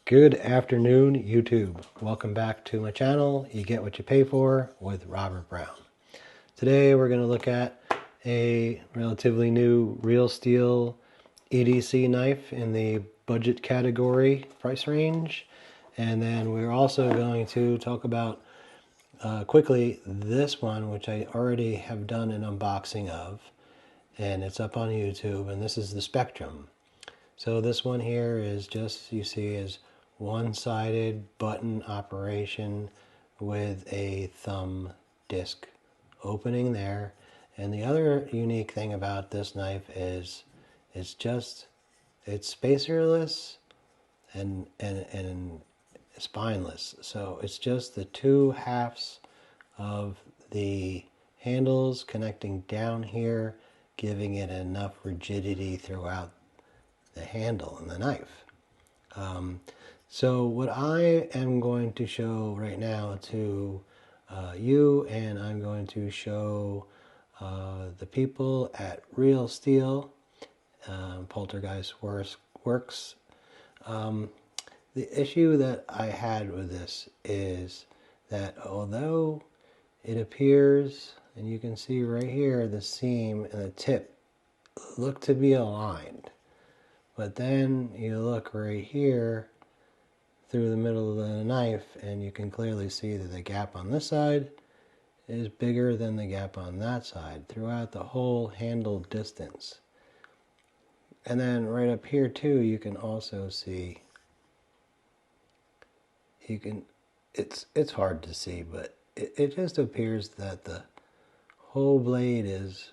Good afternoon, YouTube. Welcome back to my channel, You Get What You Pay For with Robert Brown. Today we're going to look at a relatively new Real Steel EDC knife in the budget category price range. And then we're also going to talk about quickly this one, which I already have done an unboxing of. And it's up on YouTube, and this is the Spectrum. So this one here is just, you see, is one-sided button operation with a thumb disc opening there. And the other unique thing about this knife is it's spacerless and spineless. So it's just the two halves of the handles connecting down here, giving it enough rigidity throughout the handle and the knife. So what I am going to show right now to you, and I'm going to show the people at Real Steel, Poltergeist Works. The issue that I had with this is that although it appears, and you can see right here, the seam and the tip look to be aligned. But then you look right here through the middle of the knife, and you can clearly see that the gap on this side is bigger than the gap on that side throughout the whole handle distance. And then right up here too, you can also see, it's hard to see, but it just appears that the whole blade is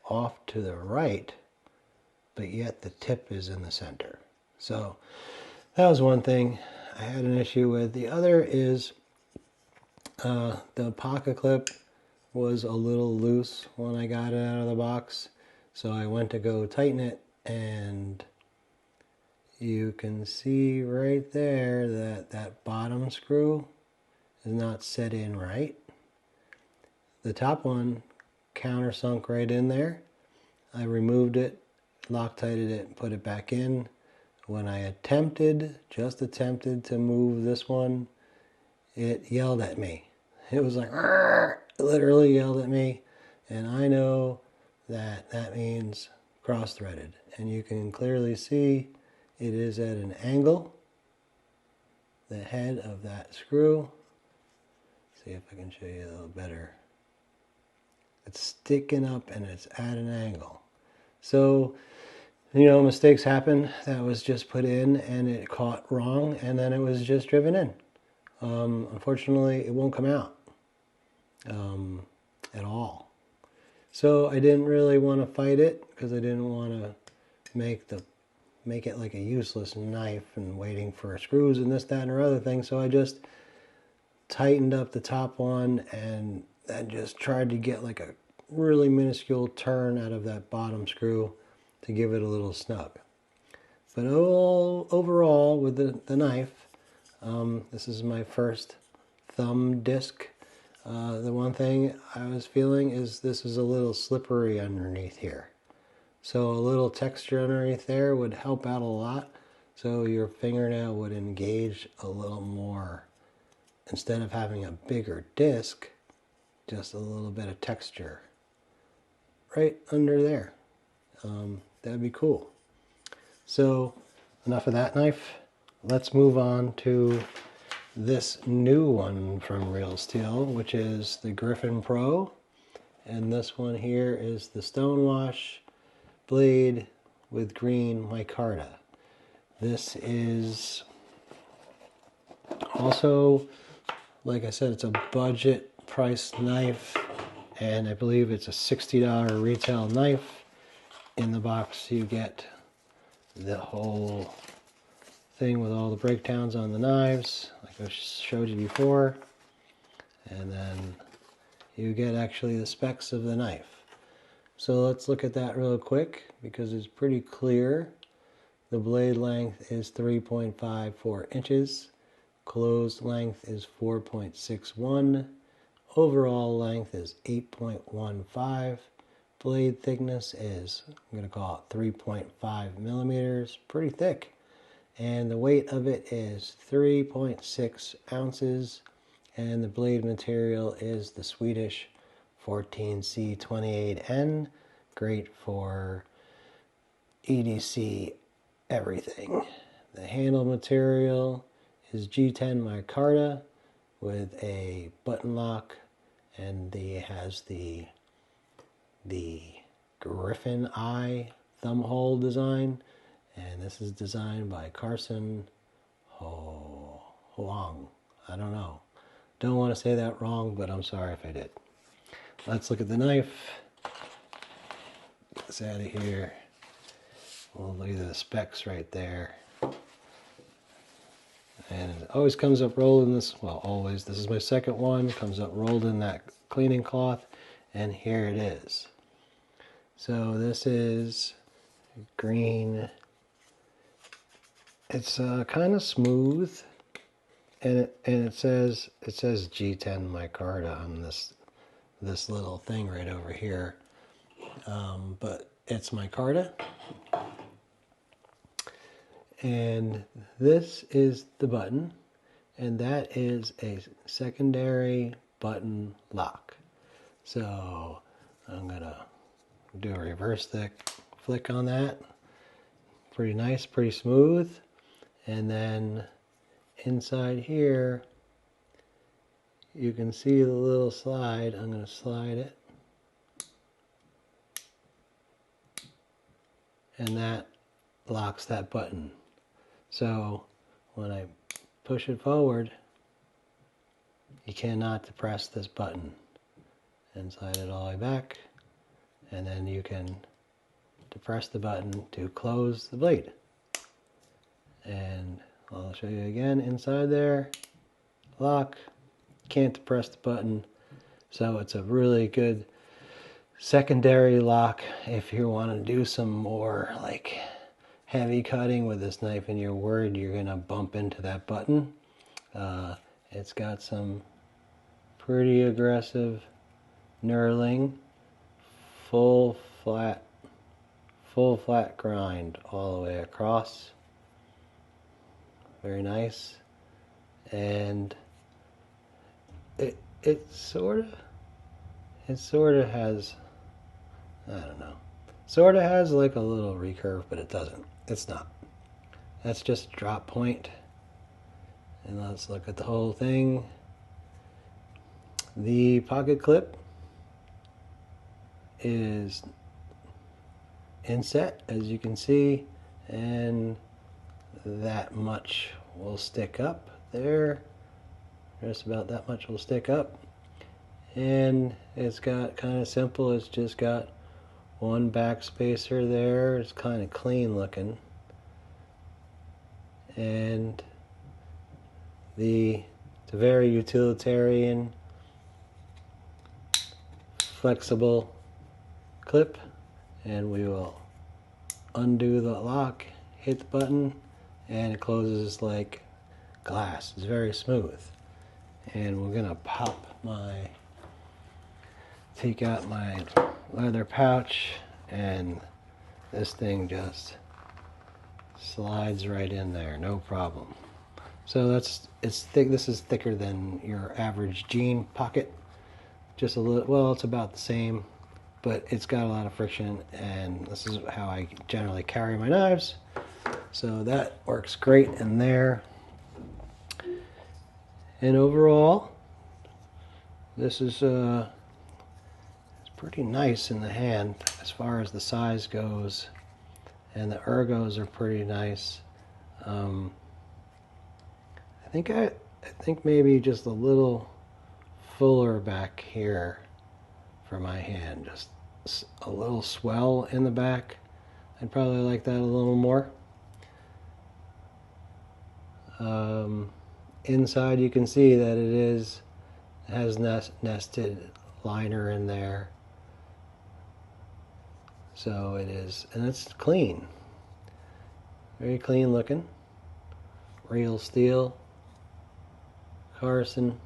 off to the right, but yet the tip is in the center. So that was one thing I had an issue with. The other is the pocket clip was a little loose when I got it out of the box. So I went to go tighten it, and you can see right there that that bottom screw is not set in right. The top one countersunk right in there. I removed it, Loctited it, and put it back in. When I just attempted to move this one, it yelled at me. It was like, it literally yelled at me. And I know that that means cross-threaded. And you can clearly see it is at an angle. The head of that screw. See if I can show you a little better. It's sticking up and it's at an angle. So, you know, mistakes happen. That was just put in and it caught wrong, and then it was just driven in. Unfortunately, it won't come out at all. So I didn't really want to fight it because I didn't want to make it like a useless knife and waiting for screws and this, that, and other thing. So I just tightened up the top one and then just tried to get like a really minuscule turn out of that bottom screw to give it a little snug. But overall with the knife, this is my first thumb disc. The one thing I was feeling is this is a little slippery underneath here. So a little texture underneath there would help out a lot. So your fingernail would engage a little more. Instead of having a bigger disc, just a little bit of texture right under there. That'd be cool. So enough of that knife. Let's move on to this new one from Real Steel, which is the GRIFFIN Pro. And this one here is the Stonewash blade with green micarta. This is also, like I said, it's a budget price knife, and I believe it's a $60 retail knife. In the box you get the whole thing with all the breakdowns on the knives, like I showed you before, and then you get actually the specs of the knife. So let's look at that real quick because it's pretty clear. The blade length is 3.54 inches. Closed length is 4.61. Overall length is 8.15. Blade thickness is, I'm going to call it 3.5 millimeters. Pretty thick. and the weight of it is 3.6 ounces, and the blade material is the Swedish 14C28N, great for EDC everything. The handle material is G10 micarta with a button lock, and it has the Griffin eye thumb hole design, and this is designed by Carson Huang. I don't know. Don't want to say that wrong, but I'm sorry if I did. Let's look at the knife. Get this out of here. We'll look at the specs right there. And it always comes up rolled in this, well, always, this is my second one, comes up rolled in that cleaning cloth, and here it is. So this is green. It's kind of smooth, and it says G10 micarta on this little thing right over here, but it's micarta. And this is the button, and that is a secondary button lock. So I'm gonna do a reverse flick on that. Pretty nice, pretty smooth. And then inside here, you can see the little slide. I'm gonna slide it. And that locks that button. So when I push it forward, you cannot depress this button. And slide it all the way back, and then you can depress the button to close the blade. And I'll show you again inside there. Lock, can't depress the button. So it's a really good secondary lock if you want to do some more like heavy cutting with this knife and you're worried you're going to bump into that button. It's got some pretty aggressive knurling, full flat grind all the way across. Very nice. And it sort of has, I don't know, sort of has like a little recurve, but it doesn't. It's not. That's just a drop point. And let's look at the whole thing. The pocket clip is inset, as you can see, and that much will stick up there. Just about that much will stick up. And it's got kind of simple, it's just got one back spacer there. It's kind of clean looking. And it's a very utilitarian, flexible clip. And we will undo the lock, hit the button, and it closes like glass. It's very smooth. And we're gonna take out my leather pouch, and this thing just slides right in there, no problem. So it's thick. This is thicker than your average jean pocket. Just a little, well, it's about the same, but it's got a lot of friction, and this is how I generally carry my knives. So that works great in there. And overall, this is it's pretty nice in the hand as far as the size goes, and the ergos are pretty nice. I think maybe just a little fuller back here for my hand, just a little swell in the back. I'd probably like that a little more. Inside you can see that it has nested liner in there. So it is, and it's clean. Very clean looking. Real steel. Carson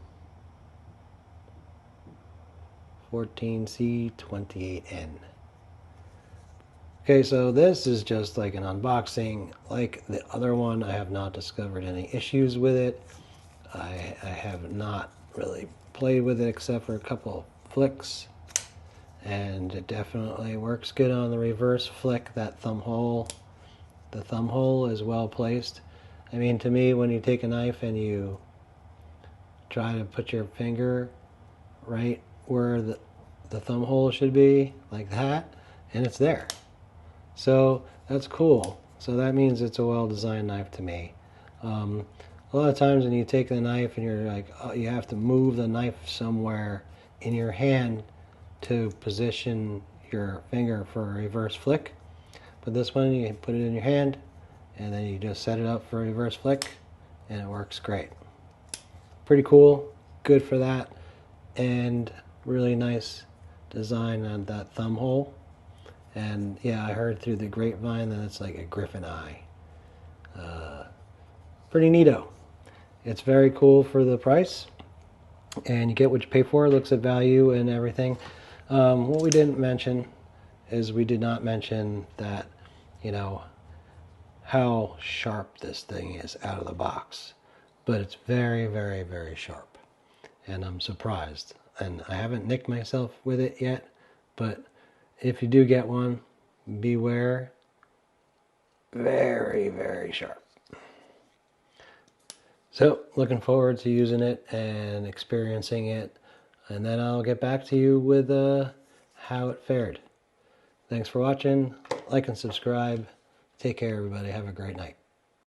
14C28N. Okay, so this is just like an unboxing. Like the other one, I have not discovered any issues with it. I have not really played with it except for a couple flicks, and it definitely works good on the reverse flick. That thumb hole, the thumb hole is well placed. I mean, to me, when you take a knife and you try to put your finger right where the thumb hole should be, like that, and it's there. So that's cool. So that means it's a well-designed knife to me. A lot of times when you take the knife and you're like, oh, you have to move the knife somewhere in your hand to position your finger for a reverse flick. But this one, you put it in your hand and then you just set it up for a reverse flick and it works great. Pretty cool, good for that, and really nice design on that thumb hole. And yeah, I heard through the grapevine that it's like a griffin eye. Pretty neato. It's very cool for the price, and you get what you pay for. It looks at value and everything. What we didn't mention is we did not mention that, you know, how sharp this thing is out of the box. But it's very, very, very sharp. And I'm surprised. And I haven't nicked myself with it yet, but if you do get one, beware. Very, very sharp. So, looking forward to using it and experiencing it. And then I'll get back to you with how it fared. Thanks for watching. Like and subscribe. Take care, everybody. Have a great night.